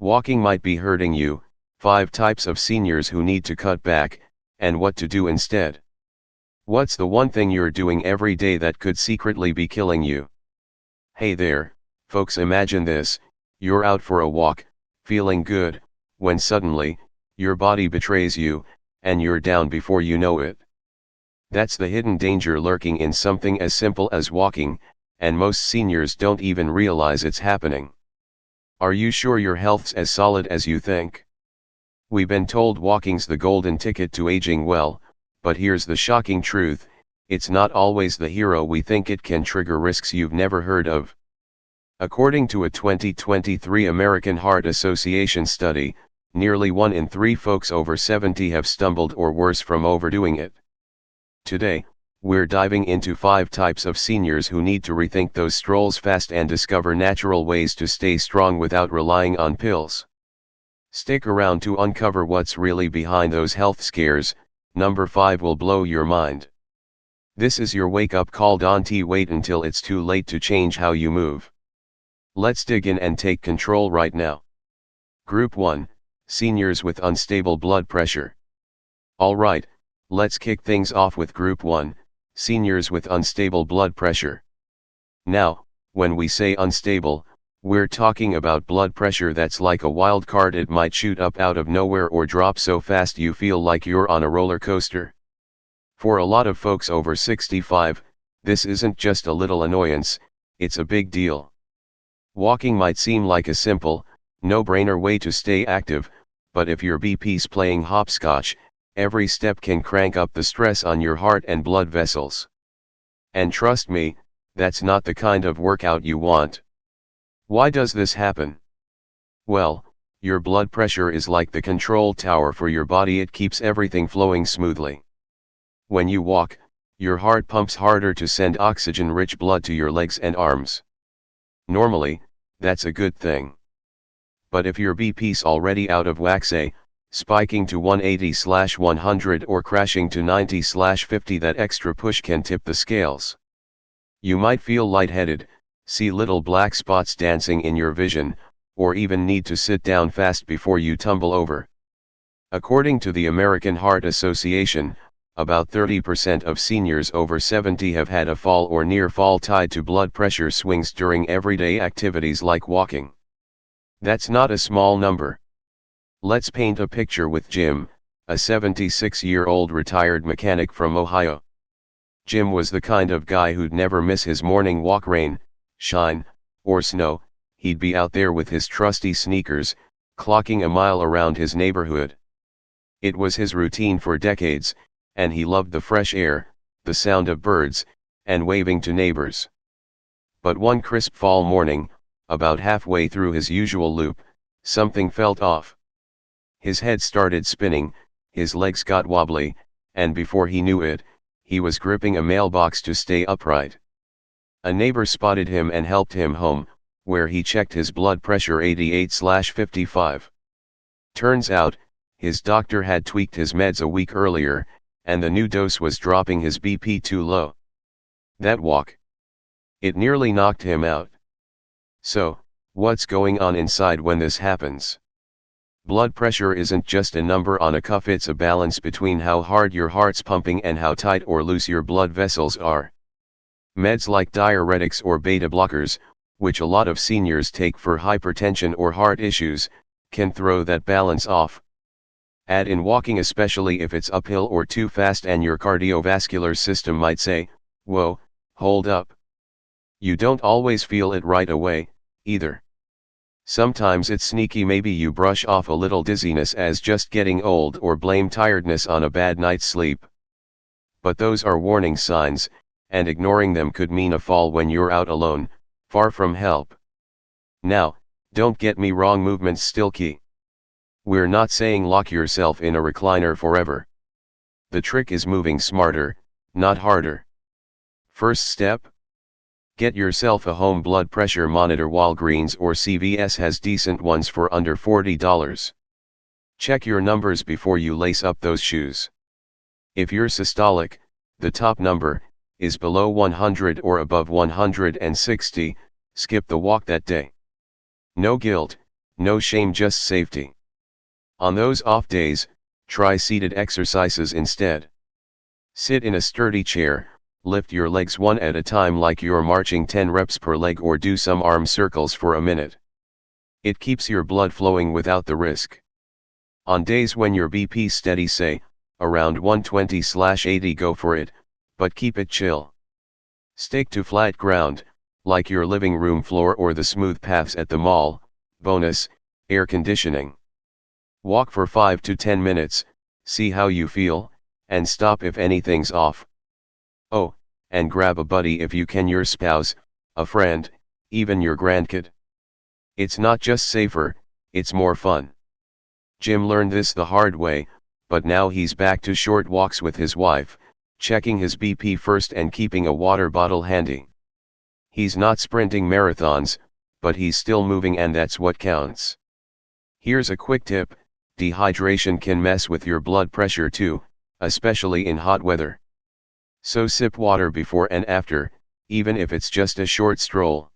Walking might be hurting you, 5 types of seniors who need to cut back, and what to do instead. What's the one thing you're doing every day that could secretly be killing you? Hey there, folks, imagine this: you're out for a walk, feeling good, when suddenly, your body betrays you, and you're down before you know it. That's the hidden danger lurking in something as simple as walking, and most seniors don't even realize it's happening. Are you sure your health's as solid as you think? We've been told walking's the golden ticket to aging well, but here's the shocking truth: it's not always the hero we think. It can trigger risks you've never heard of. According to a 2023 American Heart Association study, nearly 1 in 3 folks over 70 have stumbled or worse from overdoing it. Today, we're diving into 5 types of seniors who need to rethink those strolls fast and discover natural ways to stay strong without relying on pills. Stick around to uncover what's really behind those health scares. Number 5 will blow your mind. This is your wake-up call. Don't wait until it's too late to change how you move. Let's dig in and take control right now. Group 1, Seniors with Unstable Blood Pressure. Alright, let's kick things off with Group 1, Seniors with Unstable Blood Pressure. Now, when we say unstable, we're talking about blood pressure that's like a wild card. It might shoot up out of nowhere or drop so fast you feel like you're on a roller coaster. For a lot of folks over 65, this isn't just a little annoyance, it's a big deal. Walking might seem like a simple, no-brainer way to stay active, but if your BP's playing hopscotch, every step can crank up the stress on your heart and blood vessels. And trust me, that's not the kind of workout you want. Why does this happen? Well, your blood pressure is like the control tower for your body. It keeps everything flowing smoothly. When you walk, your heart pumps harder to send oxygen-rich blood to your legs and arms. Normally, that's a good thing. But if your BP's already out of whack, say, spiking to 180/100 or crashing to 90/50, that extra push can tip the scales. You might feel lightheaded, see little black spots dancing in your vision, or even need to sit down fast before you tumble over. According to the American Heart Association, about 30% of seniors over 70 have had a fall or near fall tied to blood pressure swings during everyday activities like walking. That's not a small number. Let's paint a picture with Jim, a 76-year-old retired mechanic from Ohio. Jim was the kind of guy who'd never miss his morning walk, rain, shine, or snow. He'd be out there with his trusty sneakers, clocking a mile around his neighborhood. It was his routine for decades, and he loved the fresh air, the sound of birds, and waving to neighbors. But one crisp fall morning, about halfway through his usual loop, something felt off. His head started spinning, his legs got wobbly, and before he knew it, he was gripping a mailbox to stay upright. A neighbor spotted him and helped him home, where he checked his blood pressure 88/55. Turns out, his doctor had tweaked his meds a week earlier, and the new dose was dropping his BP too low. That walk, it nearly knocked him out. So, what's going on inside when this happens? Blood pressure isn't just a number on a cuff, it's a balance between how hard your heart's pumping and how tight or loose your blood vessels are. Meds like diuretics or beta blockers, which a lot of seniors take for hypertension or heart issues, can throw that balance off. Add in walking, especially if it's uphill or too fast, and your cardiovascular system might say, "Whoa, hold up." You don't always feel it right away, either. Sometimes it's sneaky. Maybe you brush off a little dizziness as just getting old, or blame tiredness on a bad night's sleep. But those are warning signs, and ignoring them could mean a fall when you're out alone, far from help. Now, don't get me wrong, movement's still key. We're not saying lock yourself in a recliner forever. The trick is moving smarter, not harder. First step: get yourself a home blood pressure monitor. Walgreens or CVS has decent ones for under $40. Check your numbers before you lace up those shoes. If you're systolic, the top number is below 100 or above 160, skip the walk that day. No guilt, No shame, just safety. On those off days, try seated exercises instead. Sit in a sturdy chair, lift your legs one at a time like you're marching 10 reps per leg, or do some arm circles for a minute. It keeps your blood flowing without the risk. On days when your BP steady, say, around 120/80, go for it, but keep it chill. Stick to flat ground, like your living room floor or the smooth paths at the mall. Bonus, air conditioning. Walk for 5 to 10 minutes, see how you feel, and stop if anything's off. Oh, and grab a buddy if you can, your spouse, a friend, even your grandkid. It's not just safer, it's more fun. Jim learned this the hard way, but now he's back to short walks with his wife, checking his BP first and keeping a water bottle handy. He's not sprinting marathons, but he's still moving, and that's what counts. Here's a quick tip: dehydration can mess with your blood pressure too, especially in hot weather. So sip water before and after, even if it's just a short stroll.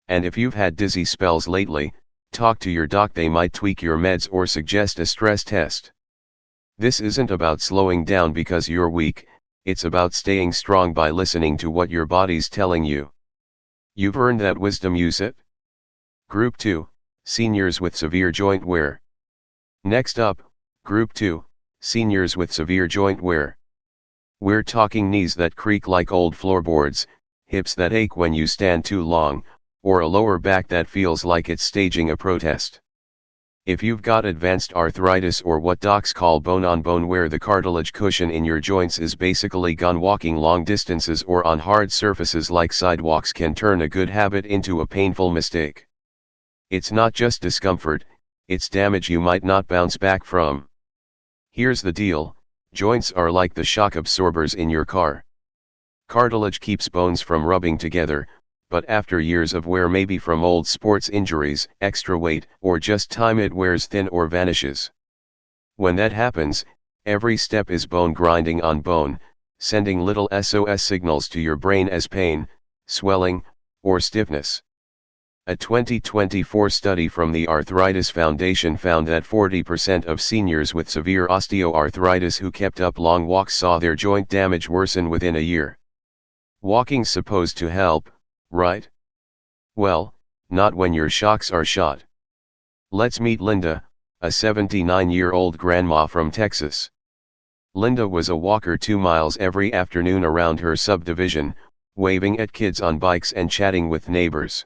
And if you've had dizzy spells lately, talk to your doc, they might tweak your meds or suggest a stress test. This isn't about slowing down because you're weak, it's about staying strong by listening to what your body's telling you. You've earned that wisdom, use it. Group 2, Seniors with Severe Joint Wear. Next up, Group 2, Seniors with Severe Joint Wear. We're talking knees that creak like old floorboards, hips that ache when you stand too long, or a lower back that feels like it's staging a protest. If you've got advanced arthritis, or what docs call bone-on-bone wear, the cartilage cushion in your joints is basically gone. Walking long distances or on hard surfaces like sidewalks can turn a good habit into a painful mistake. It's not just discomfort, it's damage you might not bounce back from. Here's the deal: joints are like the shock absorbers in your car. Cartilage keeps bones from rubbing together, but after years of wear, maybe from old sports injuries, extra weight, or just time, it wears thin or vanishes. When that happens, every step is bone grinding on bone, sending little SOS signals to your brain as pain, swelling, or stiffness. A 2024 study from the Arthritis Foundation found that 40% of seniors with severe osteoarthritis who kept up long walks saw their joint damage worsen within a year. Walking's supposed to help, right? Well, not when your shocks are shot. Let's meet Linda, a 79-year-old grandma from Texas. Linda was a walker 2 miles every afternoon around her subdivision, waving at kids on bikes and chatting with neighbors.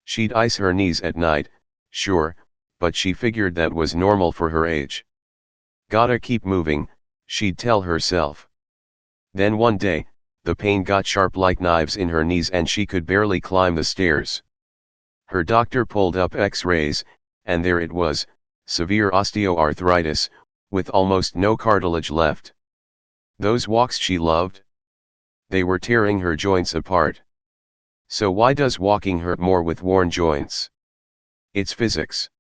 She'd ice her knees at night, sure, but she figured that was normal for her age. Gotta keep moving, she'd tell herself. Then one day, the pain got sharp like knives in her knees and she could barely climb the stairs. Her doctor pulled up X-rays, and there it was, severe osteoarthritis, with almost no cartilage left. Those walks she loved? They were tearing her joints apart. So why does walking hurt more with worn joints? It's physics.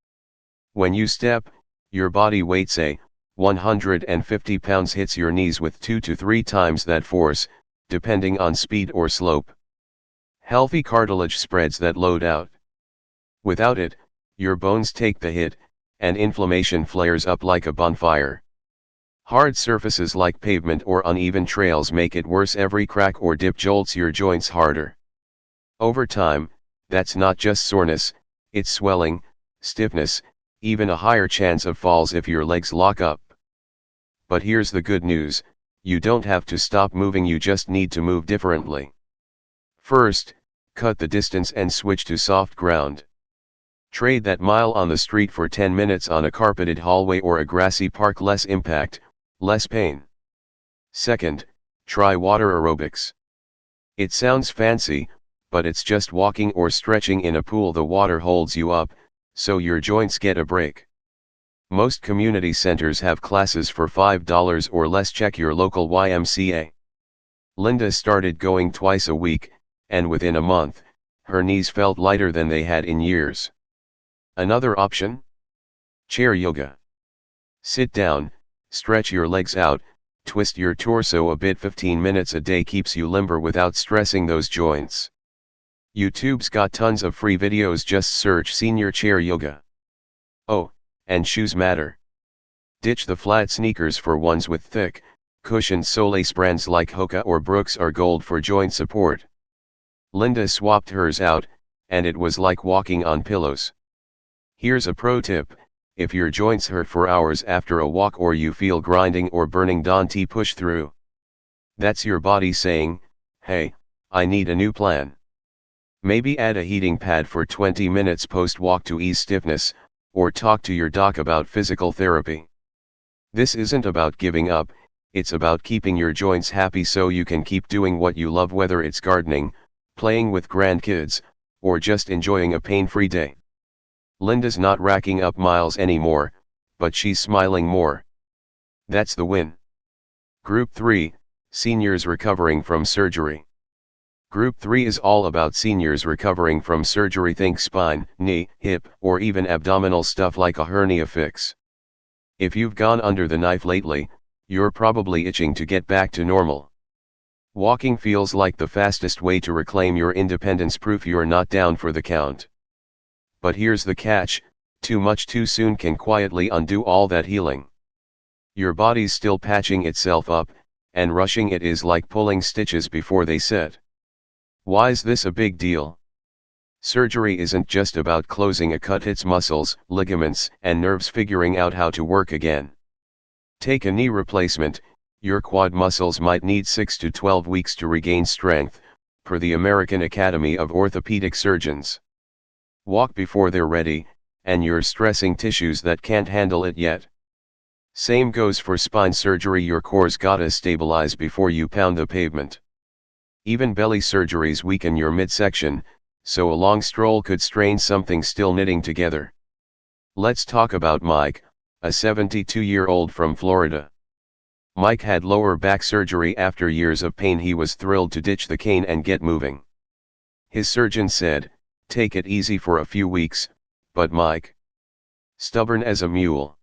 When you step, your body weight, say, 150 pounds, hits your knees with 2 to 3 times that force, depending on speed or slope. Healthy cartilage spreads that load out. Without it, your bones take the hit, and inflammation flares up like a bonfire. Hard surfaces like pavement or uneven trails make it worse. Every crack or dip jolts your joints harder. Over time, that's not just soreness, it's swelling, stiffness, even a higher chance of falls if your legs lock up. But here's the good news: you don't have to stop moving, you just need to move differently. First, cut the distance and switch to soft ground. Trade that mile on the street for 10 minutes on a carpeted hallway or a grassy park. Less impact, less pain. Second, try water aerobics. It sounds fancy, but it's just walking or stretching in a pool. The water holds you up, so your joints get a break. Most community centers have classes for $5 or less. Check your local YMCA. Linda started going twice a week, and within a month, her knees felt lighter than they had in years. Another option? Chair yoga. Sit down, stretch your legs out, twist your torso a bit. 15 minutes a day keeps you limber without stressing those joints. YouTube's got tons of free videos, just search senior chair yoga. Oh, and shoes matter. Ditch the flat sneakers for ones with thick, cushioned sole brands like Hoka or Brooks are gold for joint support. Linda swapped hers out, and it was like walking on pillows. Here's a pro tip: if your joints hurt for hours after a walk or you feel grinding or burning, don't push through. That's your body saying, hey, I need a new plan. Maybe add a heating pad for 20 minutes post-walk to ease stiffness, or talk to your doc about physical therapy. This isn't about giving up, it's about keeping your joints happy so you can keep doing what you love, whether it's gardening, playing with grandkids, or just enjoying a pain-free day. Linda's not racking up miles anymore, but she's smiling more. That's the win. Group 3, Seniors Recovering from Surgery. Group 3 is all about seniors recovering from surgery. Think spine, knee, hip, or even abdominal stuff like a hernia fix. If you've gone under the knife lately, you're probably itching to get back to normal. Walking feels like the fastest way to reclaim your independence, proof you're not down for the count. But here's the catch: too much too soon can quietly undo all that healing. Your body's still patching itself up, and rushing it is like pulling stitches before they set. Why's this a big deal? Surgery isn't just about closing a cut, it's muscles, ligaments, and nerves figuring out how to work again. Take a knee replacement, your quad muscles might need 6 to 12 weeks to regain strength, per the American Academy of Orthopedic Surgeons. Walk before they're ready, and you're stressing tissues that can't handle it yet. Same goes for spine surgery, your core's gotta stabilize before you pound the pavement. Even belly surgeries weaken your midsection, so a long stroll could strain something still knitting together. Let's talk about Mike, a 72-year-old from Florida. Mike had lower back surgery. After years of pain, he was thrilled to ditch the cane and get moving. His surgeon said, "Take it easy for a few weeks," but Mike, stubborn as a mule.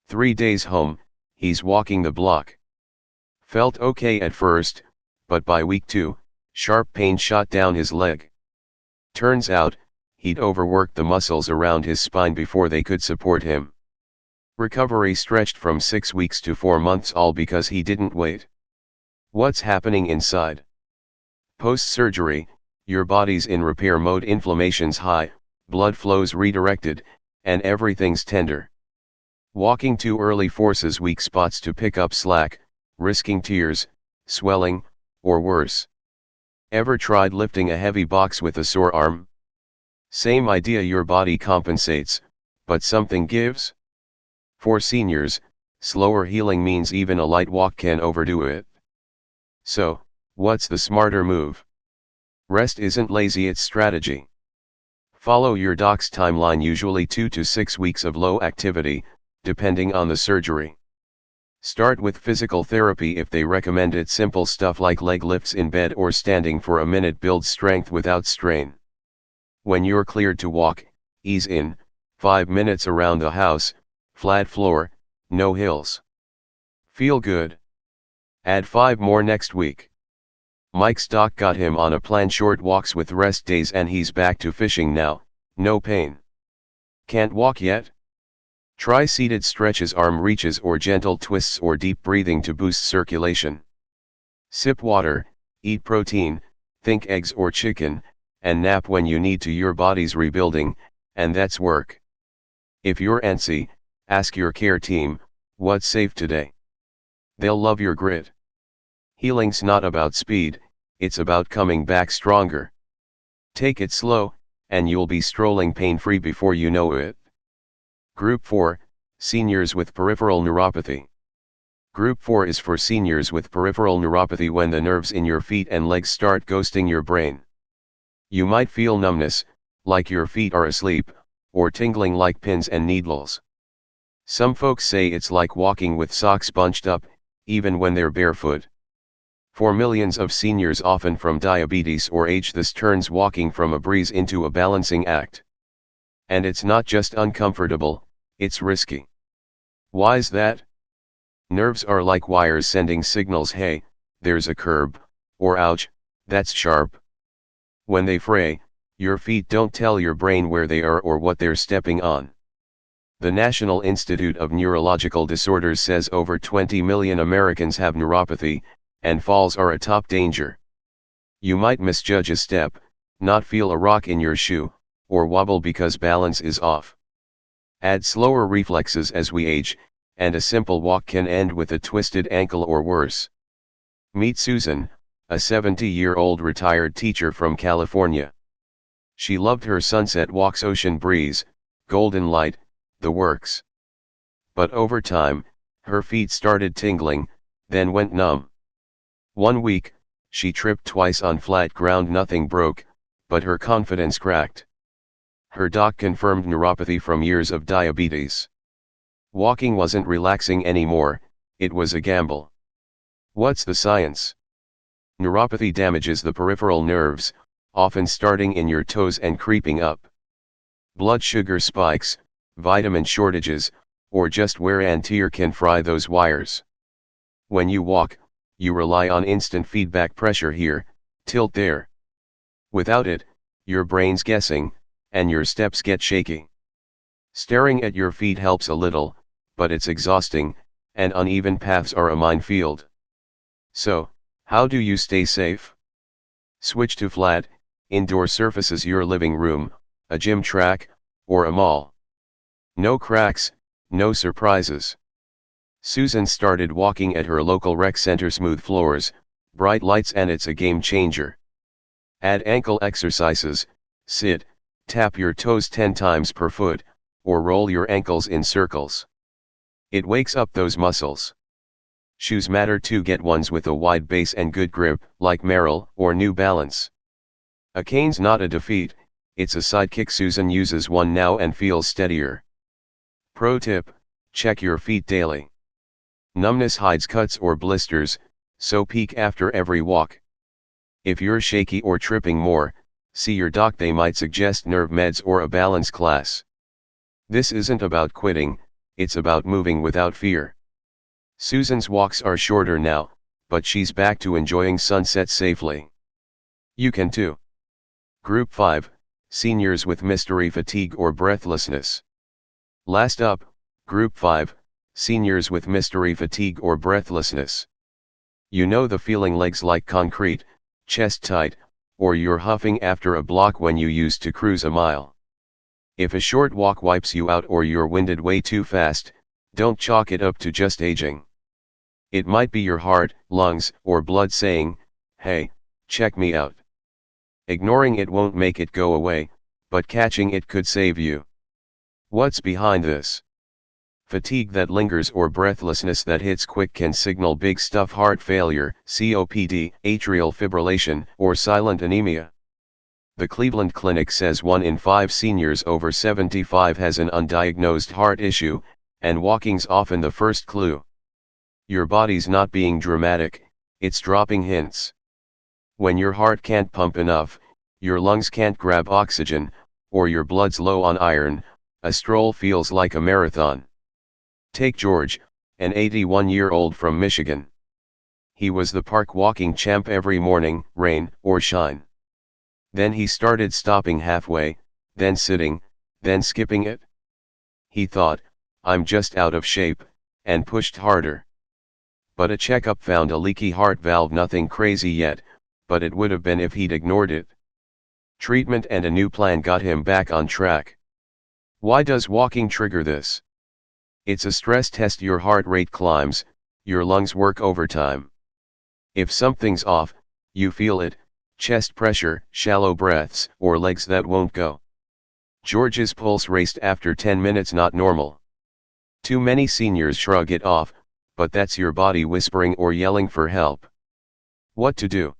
3 days home, he's walking the block. Felt okay at first, but by week 2, sharp pain shot down his leg. Turns out, he'd overworked the muscles around his spine before they could support him. Recovery stretched from 6 weeks to 4 months, all because he didn't wait. What's happening inside? Post-surgery, your body's in repair mode, inflammation's high, blood flow's redirected, and everything's tender. Walking too early forces weak spots to pick up slack, risking tears, swelling, or worse. Ever tried lifting a heavy box with a sore arm? Same idea, your body compensates, but something gives? For seniors, slower healing means even a light walk can overdo it. So, what's the smarter move? Rest isn't lazy, it's strategy. Follow your doc's timeline, usually 2 to 6 weeks of low activity, depending on the surgery. Start with physical therapy if they recommend it. Simple stuff like leg lifts in bed or standing for a minute builds strength without strain. When you're cleared to walk, ease in, 5 minutes around the house, flat floor, no hills. Feel good? Add 5 more next week. Mike's doc got him on a plan: short walks with rest days, and he's back to fishing now, no pain. Can't walk yet? Try seated stretches, arm reaches, or gentle twists, or deep breathing to boost circulation. Sip water, eat protein, think eggs or chicken, and nap when you need to. Your body's rebuilding, and that's work. If you're antsy, ask your care team, what's safe today? They'll love your grit. Healing's not about speed, it's about coming back stronger. Take it slow, and you'll be strolling pain-free before you know it. Group 4, Seniors with Peripheral Neuropathy. Group 4 is for seniors with peripheral neuropathy, when the nerves in your feet and legs start ghosting your brain. You might feel numbness, like your feet are asleep, or tingling like pins and needles. Some folks say it's like walking with socks bunched up, even when they're barefoot. For millions of seniors, often from diabetes or age, this turns walking from a breeze into a balancing act. And it's not just uncomfortable, it's risky. Why's that? Nerves are like wires sending signals: hey, there's a curb, or ouch, that's sharp. When they fray, your feet don't tell your brain where they are or what they're stepping on. The National Institute of Neurological Disorders says over 20 million Americans have neuropathy, and falls are a top danger. You might misjudge a step, not feel a rock in your shoe, or wobble because balance is off. Add slower reflexes as we age, and a simple walk can end with a twisted ankle or worse. Meet Susan, a 70-year-old retired teacher from California. She loved her sunset walks, ocean breeze, golden light, the works. But over time, her feet started tingling, then went numb. One week, she tripped twice on flat ground. Nothing broke, but her confidence cracked. Her doc confirmed neuropathy from years of diabetes. Walking wasn't relaxing anymore, it was a gamble. What's the science? Neuropathy damages the peripheral nerves, often starting in your toes and creeping up. Blood sugar spikes, vitamin shortages, or just wear and tear can fry those wires. When you walk, you rely on instant feedback: pressure here, tilt there. Without it, your brain's guessing, and your steps get shaky. Staring at your feet helps a little, but it's exhausting, and uneven paths are a minefield. So, how do you stay safe? Switch to flat, indoor surfaces: your living room, a gym track, or a mall. No cracks, no surprises. Susan started walking at her local rec center: smooth floors, bright lights, and it's a game changer. Add ankle exercises: sit, tap your toes 10 times per foot, or roll your ankles in circles. It wakes up those muscles. Shoes matter too. Get ones with a wide base and good grip, like Merrell or New Balance. A cane's not a defeat, it's a sidekick. Susan uses one now and feels steadier. Pro tip: check your feet daily. Numbness hides cuts or blisters, so peek after every walk. If you're shaky or tripping more, see your doc. They might suggest nerve meds or a balance class. This isn't about quitting, it's about moving without fear. Susan's walks are shorter now, but she's back to enjoying sunsets safely. You can too. Group 5, Seniors with Mystery Fatigue or Breathlessness. Last up, Group 5, Seniors with Mystery Fatigue or Breathlessness. You know the feeling: legs like concrete, chest tight, or you're huffing after a block when you used to cruise a mile. If a short walk wipes you out or you're winded way too fast, don't chalk it up to just aging. It might be your heart, lungs, or blood saying, "Hey, check me out." Ignoring it won't make it go away, but catching it could save you. What's behind this? Fatigue that lingers or breathlessness that hits quick can signal big stuff: heart failure, COPD, atrial fibrillation, or silent anemia. The Cleveland Clinic says 1 in 5 seniors over 75 has an undiagnosed heart issue, and walking's often the first clue. Your body's not being dramatic, it's dropping hints. When your heart can't pump enough, your lungs can't grab oxygen, or your blood's low on iron, a stroll feels like a marathon. Take George, an 81-year-old from Michigan. He was the park walking champ every morning, rain or shine. Then he started stopping halfway, then sitting, then skipping it. He thought, "I'm just out of shape," and pushed harder. But a checkup found a leaky heart valve. Nothing crazy yet, but it would have been if he'd ignored it. Treatment and a new plan got him back on track. Why does walking trigger this? It's a stress test. Your heart rate climbs, your lungs work overtime. If something's off, you feel it: chest pressure, shallow breaths, or legs that won't go. George's pulse raced after 10 minutes. Not normal. Too many seniors shrug it off, but that's your body whispering or yelling for help. What to do?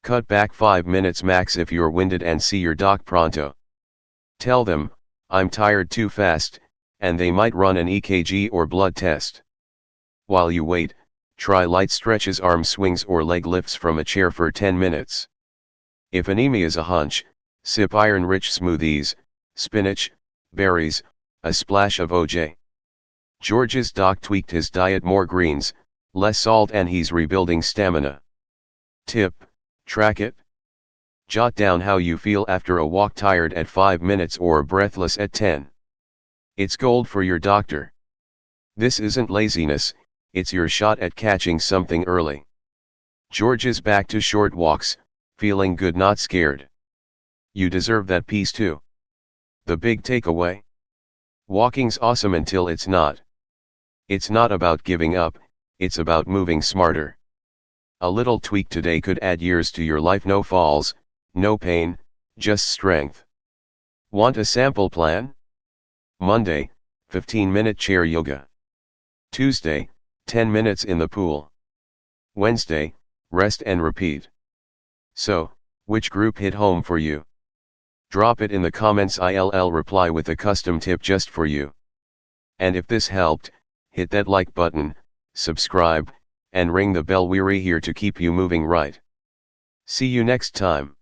Cut back 5 minutes max if you're winded and see your doc pronto. Tell them, "I'm tired too fast," and they might run an EKG or blood test. While you wait, try light stretches, arm swings, or leg lifts from a chair for 10 minutes. If anemia's a hunch, sip iron-rich smoothies, spinach, berries, a splash of OJ. George's doc tweaked his diet: more greens, less salt, and he's rebuilding stamina. Tip: track it. Jot down how you feel after a walk: tired at 5 minutes or breathless at 10. It's gold for your doctor. This isn't laziness, it's your shot at catching something early. George is back to short walks, feeling good, not scared. You deserve that peace too. The big takeaway? Walking's awesome until it's not. It's not about giving up, it's about moving smarter. A little tweak today could add years to your life. No falls, no pain, just strength. Want a sample plan? Monday, 15-minute chair yoga. Tuesday, 10 minutes in the pool. Wednesday, rest and repeat. So, which group hit home for you? Drop it in the comments. I'll reply with a custom tip just for you. And if this helped, hit that like button, subscribe, and ring the bell. We're here to keep you moving right. See you next time.